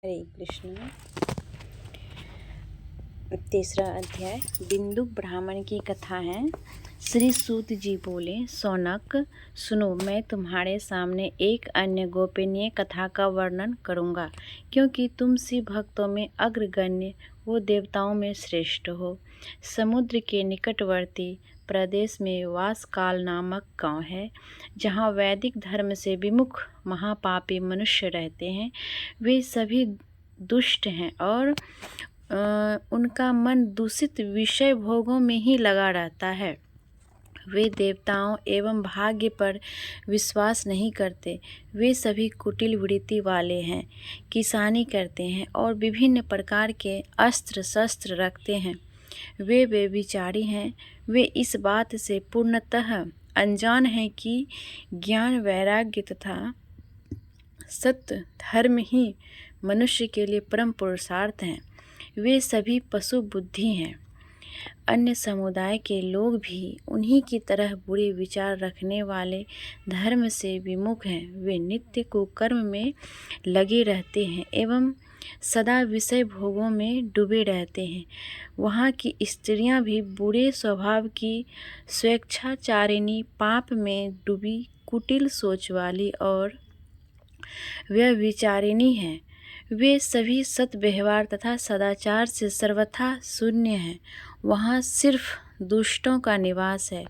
हरे कृष्ण। तीसरा अध्याय बिंदु ब्राह्मण की कथा है। श्री सूत जी बोले, सौनक सुनो, मैं तुम्हारे सामने एक अन्य गोपनीय कथा का वर्णन करूंगा, क्योंकि तुम शिव भक्तों में अग्रगण्य वो देवताओं में श्रेष्ठ हो। समुद्र के निकटवर्ती प्रदेश में वासकाल नामक गांव है, जहां वैदिक धर्म से विमुख महापापी मनुष्य रहते हैं। वे सभी दुष्ट हैं और उनका मन दूषित विषय भोगों में ही लगा रहता है। वे देवताओं एवं भाग्य पर विश्वास नहीं करते। वे सभी कुटिल वृत्ति वाले हैं, किसानी करते हैं और विभिन्न प्रकार के अस्त्र शस्त्र रखते हैं। वे व्यभिचारी हैं। वे इस बात से पूर्णतः अनजान हैं कि ज्ञान, वैराग्य तथा सत्य धर्म ही मनुष्य के लिए परम पुरुषार्थ हैं। वे सभी पशु बुद्धि हैं। अन्य समुदाय के लोग भी उन्हीं की तरह बुरे विचार रखने वाले धर्म से विमुख हैं। वे नित्य कुकर्म में लगे रहते हैं एवं सदा विषय भोगों में डूबे रहते हैं। वहाँ की स्त्रियां भी बुरे स्वभाव की, स्वेच्छाचारिणी, पाप में डूबी, कुटिल सोच वाली और व्यभिचारिणी हैं। वे सभी सत व्यवहार तथा सदाचार से सर्वथा शून्य हैं। वहाँ सिर्फ दुष्टों का निवास है।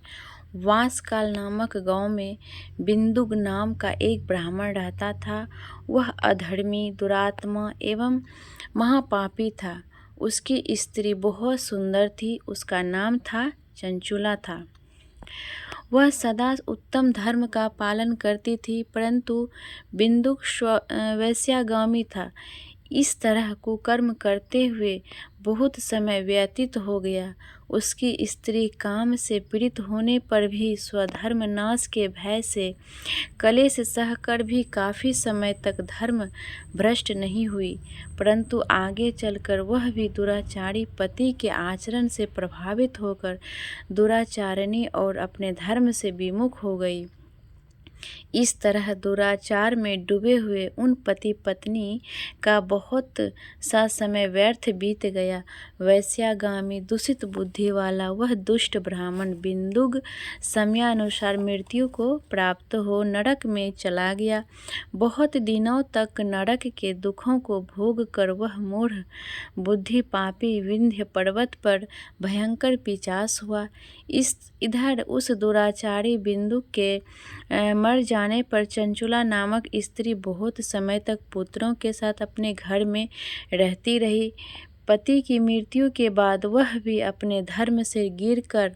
वासकाल नामक गांव में बिंदुक नाम का एक ब्राह्मण रहता था। वह अधर्मी, दुरात्मा एवं महापापी था। उसकी स्त्री बहुत सुंदर थी। उसका नाम था चंचुला था। वह सदा उत्तम धर्म का पालन करती थी, परंतु बिंदुक वैश्यागामी था। इस तरह कुकर्म करते हुए बहुत समय व्यतीत हो गया। उसकी स्त्री काम से पीड़ित होने पर भी स्वधर्म नाश के भय से कलेश सहकर भी काफ़ी समय तक धर्म भ्रष्ट नहीं हुई, परंतु आगे चलकर वह भी दुराचारी पति के आचरण से प्रभावित होकर दुराचारिणी और अपने धर्म से विमुख हो गई। इस तरह दुराचार में डूबे हुए उन पति पत्नी का बहुत सा समय व्यर्थ बीत गया। वैश्यागामी दूषित बुद्धि वाला वह दुष्ट ब्राह्मण बिंदुक समयानुसार मृत्यु को प्राप्त हो नरक में चला गया। बहुत दिनों तक नरक के दुखों को भोग कर वह मूढ़ बुद्धि पापी विंध्य पर्वत पर भयंकर पिशाच हुआ। इधर उस दुराचारी बिंदुक के मर जाने पर चंचुला नामक स्त्री बहुत समय तक पुत्रों के साथ अपने घर में रहती रही। पति की मृत्यु के बाद वह भी अपने धर्म से गिरकर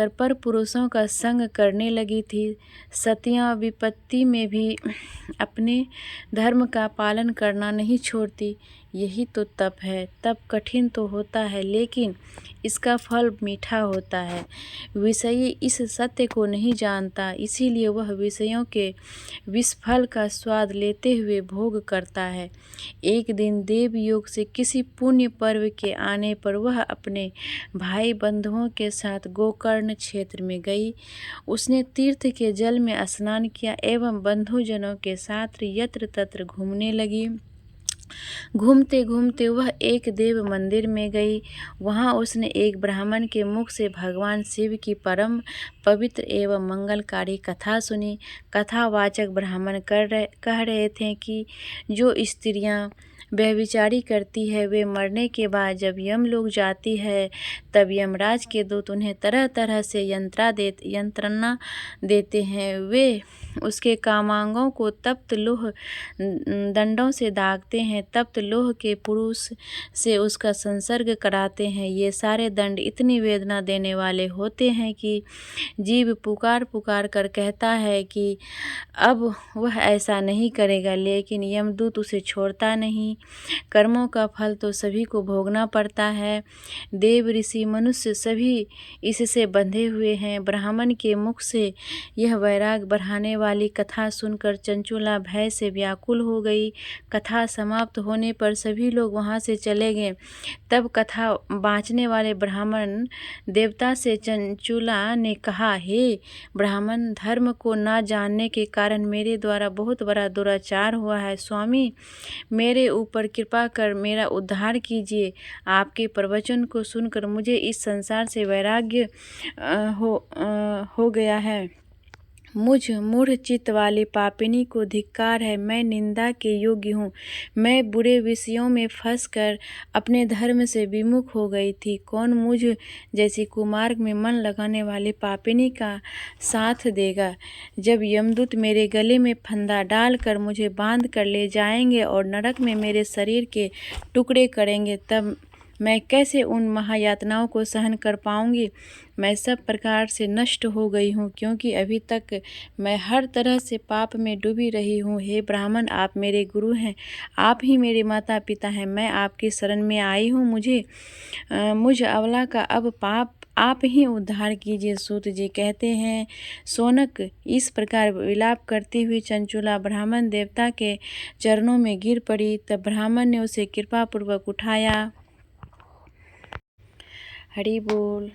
पर पुरुषों का संग करने लगी थी। सतियां विपत्ति में भी अपने धर्म का पालन करना नहीं छोड़ती। यही तो तप है। तप कठिन तो होता है, लेकिन इसका फल मीठा होता है। विषयी इस सत्य को नहीं जानता, इसीलिए वह विषयों के विषफल का स्वाद लेते हुए भोग करता है। एक दिन देवयोग से किसी पुण्य पर्व के आने पर वह अपने भाई बंधुओं के साथ गोकर्ण क्षेत्र में गई। उसने तीर्थ के जल में स्नान किया एवं बंधुजनों के साथ यत्र तत्र घूमने लगी। घूमते घूमते वह एक देव मंदिर में गई। वहां उसने एक ब्राह्मण के मुख से भगवान शिव की परम पवित्र एवं मंगलकारी कथा सुनी। कथावाचक ब्राह्मण कह रहे थे कि जो स्त्रियां व्यभिचारी करती है, वे मरने के बाद जब यमलोक जाती है, तब यमराज के दूत उन्हें तरह तरह से यंत्रणा देते हैं। वे उसके कामांगों को तप्त लोह दंडों से दागते हैं। तप्त लोह के पुरुष से उसका संसर्ग कराते हैं। ये सारे दंड इतनी वेदना देने वाले होते हैं कि जीव पुकार पुकार कर कहता है कि अब वह ऐसा नहीं करेगा, लेकिन यमदूत उसे छोड़ता नहीं। कर्मों का फल तो सभी को भोगना पड़ता है। देव, ऋषि, मनुष्य सभी इससे बंधे हुए हैं। ब्राह्मण के मुख से यह वैराग बढ़ाने वाली कथा सुनकर चंचुला भय से व्याकुल हो गई। कथा समाप्त समाप्त होने पर सभी लोग वहाँ से चले गए। तब कथा बाँचने वाले ब्राह्मण देवता से चंचुला ने कहा, हे ब्राह्मण, धर्म को न जानने के कारण मेरे द्वारा बहुत बड़ा दुराचार हुआ है। स्वामी, मेरे ऊपर कृपा कर मेरा उद्धार कीजिए। आपके प्रवचन को सुनकर मुझे इस संसार से वैराग्य हो गया है। मुझ मूढ़ चित्त वाली पापिनी को धिक्कार है। मैं निंदा के योग्य हूँ। मैं बुरे विषयों में फंसकर अपने धर्म से विमुख हो गई थी। कौन मुझ जैसी कुमार्ग में मन लगाने वाली पापिनी का साथ देगा? जब यमदूत मेरे गले में फंदा डालकर मुझे बांध कर ले जाएंगे और नरक में मेरे शरीर के टुकड़े करेंगे, तब मैं कैसे उन महायातनाओं को सहन कर पाऊंगी? मैं सब प्रकार से नष्ट हो गई हूँ, क्योंकि अभी तक मैं हर तरह से पाप में डूबी रही हूँ। हे ब्राह्मण, आप मेरे गुरु हैं, आप ही मेरे माता पिता हैं। मैं आपकी शरण में आई हूँ। मुझ अबला का अब पाप आप ही उद्धार कीजिए। सूत जी कहते हैं, सोनक इस प्रकार विलाप करती हुई चंचुला ब्राह्मण देवता के चरणों में गिर पड़ी। तब ब्राह्मण ने उसे कृपापूर्वक उठाया। हरि बोल।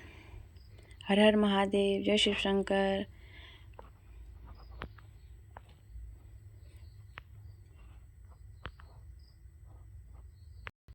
हर हर महादेव। जय शिव शंकर।